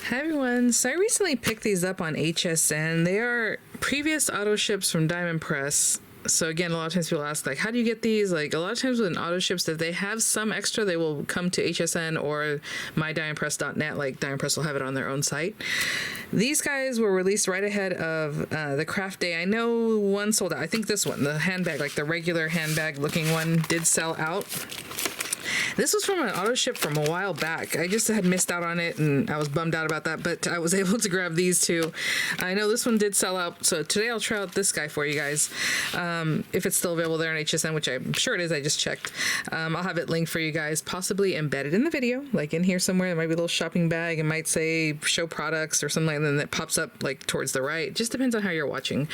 Hi everyone, so I recently picked these up on HSN. They are previous auto ships from Diamond Press. So again, a lot of times people ask, like, how do you get these? Like, a lot of times with an auto ships, if they have some extra, they will come to HSN or mydiamondpress.net. Like, Diamond Press will have it on their own site. These guys were released right ahead of the craft day. I know one sold out. I think this one, the handbag, like the regular handbag looking one, did sell out. This was from an auto ship from a while back. I just had missed out on it and I was bummed out about that, but I was able to grab these two. I know this one did sell out, so today I'll try out this guy for you guys. If it's still available there on HSN, which I'm sure it is, I just checked. I'll have it linked for you guys, possibly embedded in the video, like in here somewhere. There might be a little shopping bag. It might say show products or something, and then it pops up like towards the right. It just depends on how you're watching.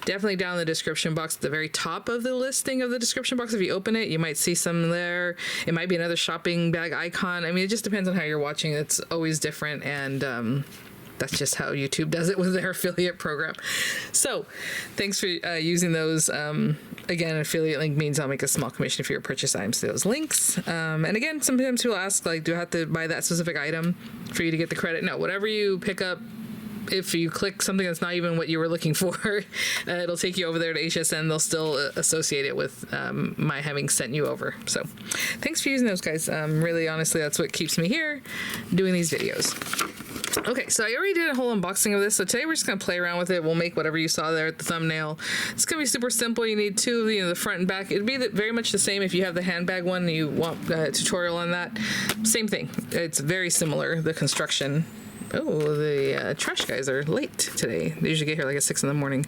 Definitely down in the description box, at the very top of the listing of the description box, if you open it, you might see some there. It might be another shopping bag icon. I mean, it just depends on how you're watching. It's always different, and that's just how YouTube does it with their affiliate program. So thanks for using those. Again, an affiliate link means I'll make a small commission for your purchase items to those links. And again, sometimes people ask, like, do I have to buy that specific item for you to get the credit? No, whatever you pick up, if you click something that's not even what you were looking for, it'll take you over there to HSN. They'll still associate it with my having sent you over. So thanks for using those, guys. Really, honestly, that's what keeps me here doing these videos. Okay, so I already did a whole unboxing of this, so today we're just going to play around with it. We'll make whatever you saw there at the thumbnail. It's going to be super simple. You need two, the front and back. It'd be very much the same if you have the handbag one and you want a tutorial on that. Same thing. It's very similar, the construction. Oh, the trash guys are late today. They usually get here like at 6 in the morning.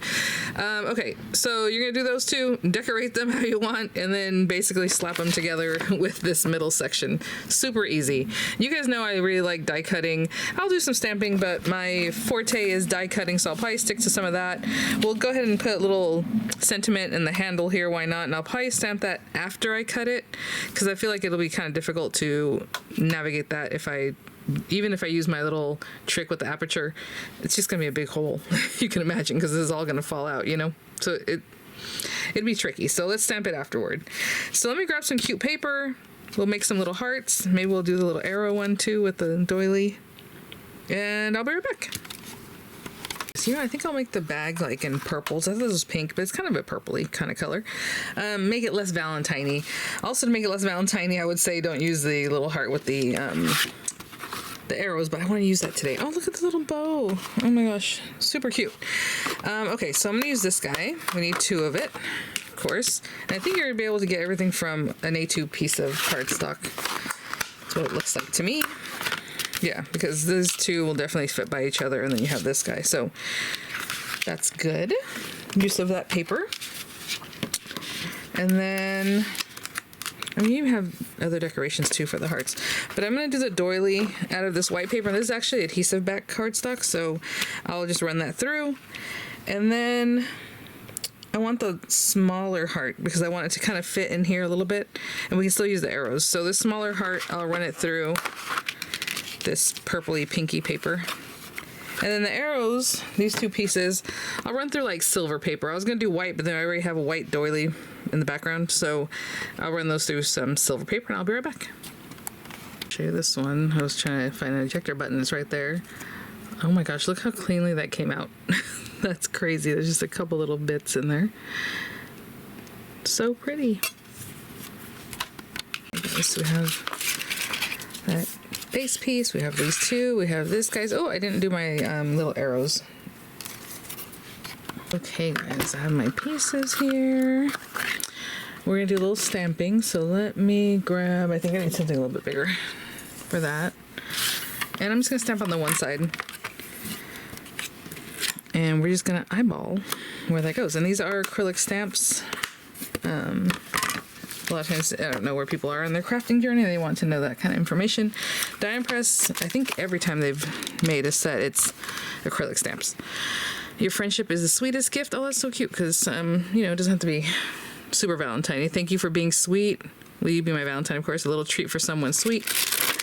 Okay, so you're going to do those two, decorate them how you want, and then basically slap them together with this middle section. Super easy. You guys know I really like die cutting. I'll do some stamping, but my forte is die cutting, so I'll probably stick to some of that. We'll go ahead and put a little sentiment in the handle here, why not? And I'll probably stamp that after I cut it, because I feel like it'll be kind of difficult to navigate that even if I use my little trick with the aperture. It's just gonna be a big hole. You can imagine, because this is all gonna fall out, you know? So it'd be tricky. So let's stamp it afterward. So let me grab some cute paper. We'll make some little hearts. Maybe we'll do the little arrow one too with the doily. And I'll be right back. So, I think I'll make the bag like in purples. I thought this was pink, but it's kind of a purpley kind of color. Make it less Valentine-y. Also, to make it less Valentine-y, I would say don't use the little heart with the arrows, but I want to use that today. Oh, look at the little bow. Oh my gosh, super cute. Okay, so I'm gonna use this guy. We need two of it, of course. And I think you're gonna be able to get everything from an A2 piece of cardstock. That's what it looks like to me. Yeah, because those two will definitely fit by each other, and then you have this guy. So that's good. Use of that paper. And then I mean, you have other decorations too for the hearts, but I'm going to do the doily out of this white paper. And this is actually adhesive back cardstock, so I'll just run that through. And then I want the smaller heart because I want it to kind of fit in here a little bit, and we can still use the arrows. So this smaller heart, I'll run it through this purpley pinky paper. And then the arrows, these two pieces, I'll run through like silver paper. I was going to do white, but then I already have a white doily in the background, so I'll run those through some silver paper and I'll be right back. Show you this one. I was trying to find an ejector button. It's right there. Oh my gosh, look how cleanly that came out. That's crazy. There's just a couple little bits in there. So pretty. So we have that base piece, we have these two, we have this guys. Oh, I didn't do my little arrows. Okay guys, I have my pieces here. We're gonna do a little stamping, so let me grab, I think I need something a little bit bigger for that. And I'm just gonna stamp on the one side. And we're just gonna eyeball where that goes. And these are acrylic stamps. A lot of times, I don't know where people are in their crafting journey. They want to know that kind of information. Diamond Press, I think every time they've made a set, it's acrylic stamps. Your friendship is the sweetest gift. Oh, that's so cute because, you know, it doesn't have to be super Valentine-y. Thank you for being sweet. Will you be my Valentine? Of course, a little treat for someone sweet.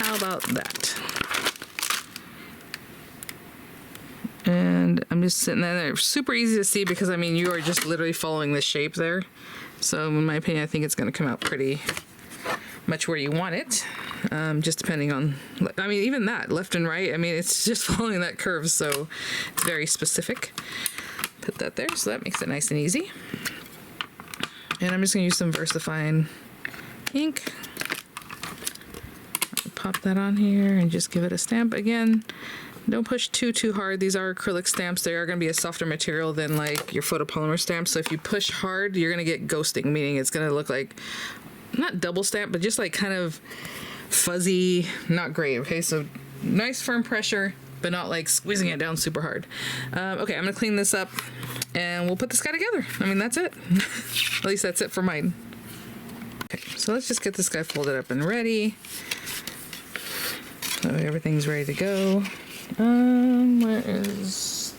How about that? And I'm just sitting there. Super easy to see because, I mean, you are just literally following the shape there. So in my opinion, I think it's going to come out pretty much where you want it. just depending on, I mean, even that, left and right, I mean, it's just following that curve, so it's very specific. Put that there, so that makes it nice and easy. And I'm just going to use some VersaFine ink. Pop that on here and just give it a stamp. Again, don't push too hard. These are acrylic stamps. They are going to be a softer material than like your photopolymer stamps. So if you push hard, you're going to get ghosting, meaning it's going to look like, not double stamp, but just like kind of fuzzy, not great. Okay, so nice firm pressure, but not like squeezing it down super hard. Okay, I'm going to clean this up and we'll put this guy together. I mean, that's it. At least that's it for mine. Okay, so let's just get this guy folded up and ready. So everything's ready to go. Where is...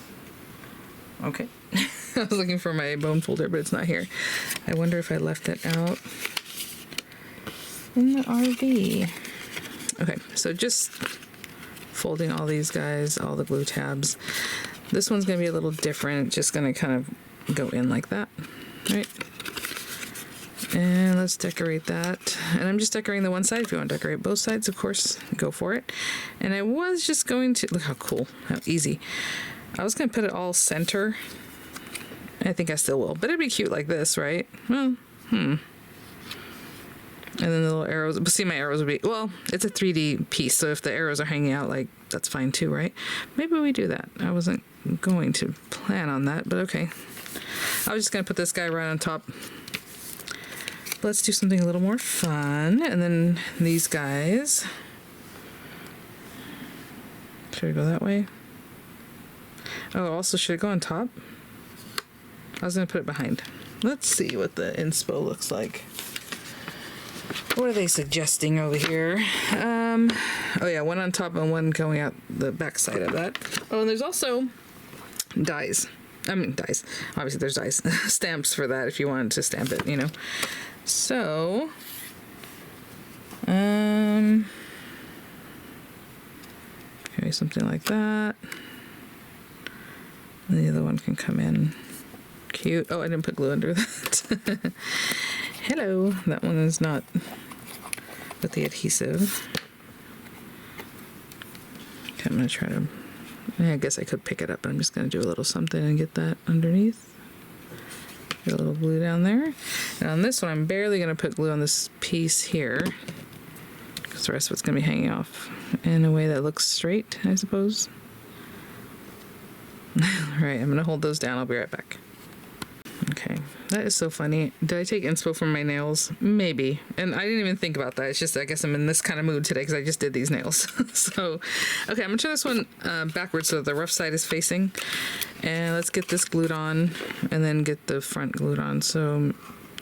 Okay. I was looking for my bone folder, but it's not here. I wonder if I left it out in the RV. Okay, so just folding all these guys, all the glue tabs. This one's going to be a little different. Just going to kind of go in like that, right? And let's decorate that. And I'm just decorating the one side. If you want to decorate both sides, of course, go for it. And I was just going to, look how cool, how easy. I was going to put it all center. I think I still will, but it'd be cute like this, right? Well, And then the little arrows, but see, my arrows would be, well, it's a 3D piece, so if the arrows are hanging out, like, that's fine too, right? Maybe we do that. I wasn't going to plan on that, but okay. I was just going to put this guy right on top. Let's do something a little more fun. And then these guys. Should I go that way? Oh, also, should it go on top? I was going to put it behind. Let's see what the inspo looks like. What are they suggesting over here? Oh yeah, one on top and one going out the back side of that. Oh, and there's also dies. I mean, dies. Obviously, there's dies. Stamps for that if you wanted to stamp it, you know. So, okay, something like that. And the other one can come in. Cute. Oh, I didn't put glue under that. Hello. That one is not with the adhesive. Okay, I'm going to try to, I guess I could pick it up, but I'm just going to do a little something and get that underneath. Get a little glue down there. And on this one, I'm barely going to put glue on this piece here, because the rest of it's going to be hanging off in a way that looks straight, I suppose. Alright, I'm going to hold those down. I'll be right back. Okay, that is so funny. Did I take inspo from my nails? Maybe. And I didn't even think about that. It's just, I guess I'm in this kind of mood today because I just did these nails. So, okay, I'm going to turn this one backwards so that the rough side is facing. And let's get this glued on and then get the front glued on. So,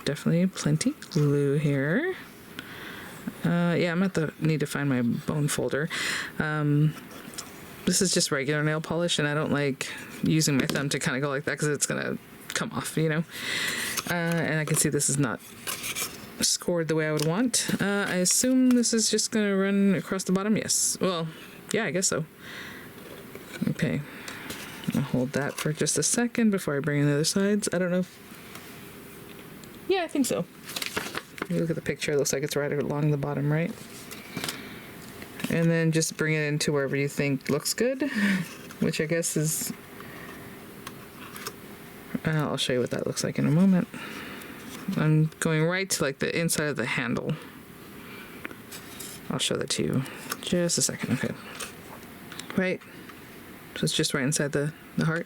definitely plenty glue here. Yeah, I'm going to need to find my bone folder. This is just regular nail polish, and I don't like using my thumb to kind of go like that because it's going to come off, you know. And I can see this is not scored the way I would want. I assume this is just going to run across the bottom. Yes. Well, yeah, I guess so. Okay. I'll hold that for just a second before I bring in the other sides. I don't know if... Yeah, I think so. If you look at the picture, it looks like it's right along the bottom, right? And then just bring it into wherever you think looks good, which I guess is... I'll show you what that looks like in a moment. I'm going right to like the inside of the handle. I'll show that to you just a second. Okay. Right. So it's just right inside the heart.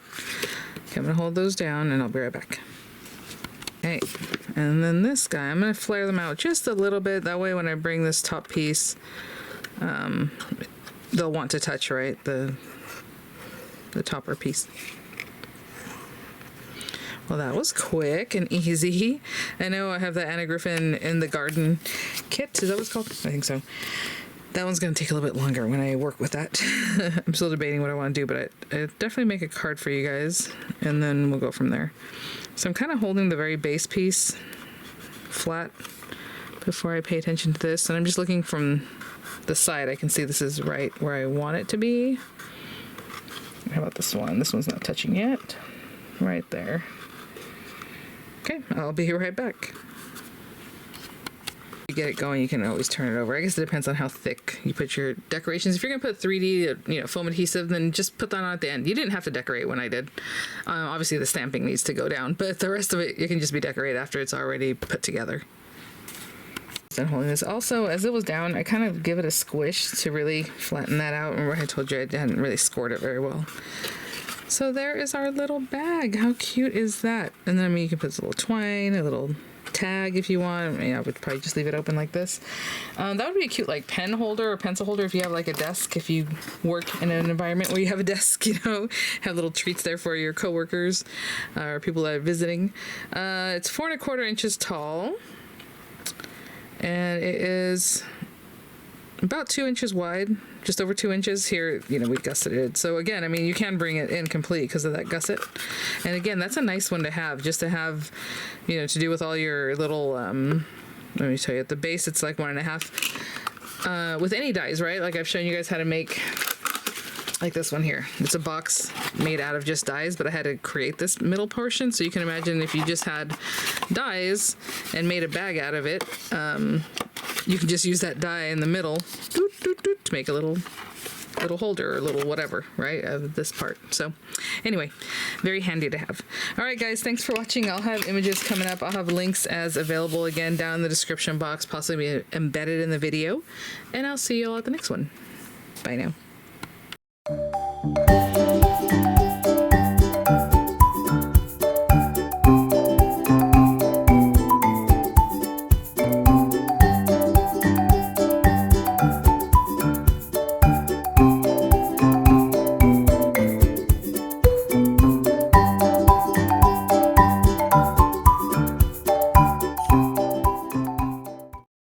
Okay, I'm going to hold those down and I'll be right back. Okay. And then this guy, I'm going to flare them out just a little bit. That way when I bring this top piece, they'll want to touch, right? The topper piece. Well, that was quick and easy. I know I have the Anna Griffin in the garden kit. Is that what it's called? I think so. That one's going to take a little bit longer when I work with that. I'm still debating what I want to do, but I definitely make a card for you guys, and then we'll go from there. So I'm kind of holding the very base piece flat before I pay attention to this, and I'm just looking from the side. I can see this is right where I want it to be. How about this one? This one's not touching yet. Right there. Okay, I'll be right back. you get it going, you can always turn it over. I guess it depends on how thick you put your decorations. If you're gonna put 3D, foam adhesive, then just put that on at the end. You didn't have to decorate when I did. Obviously the stamping needs to go down, but the rest of it, you can just be decorated after it's already put together. And holding this also, as it was down, I kind of give it a squish to really flatten that out. Remember I told you I hadn't really scored it very well. So there is our little bag. How cute is that? And then you can put a little twine, a little tag if you want. I would probably just leave it open like this. That would be a cute like pen holder or pencil holder if you have like a desk, if you work in an environment where you have a desk, have little treats there for your coworkers or people that are visiting. It's 4 1/4 inches tall, and it is about 2 inches wide, just over 2 inches here. We gusseted it. So again, I mean, you can bring it in complete because of that gusset. And again, that's a nice one to have, just to have, to do with all your little, let me tell you, at the base, it's like 1.5, with any dies, right? Like I've shown you guys how to make like this one here. It's a box made out of just dies, but I had to create this middle portion. So you can imagine if you just had dies and made a bag out of it, you can just use that die in the middle to make a little holder or a little whatever, right, of this part. So anyway, very handy to have. All right, guys, thanks for watching. I'll have images coming up. I'll have links as available again down in the description box, possibly embedded in the video. And I'll see you all at the next one. Bye now.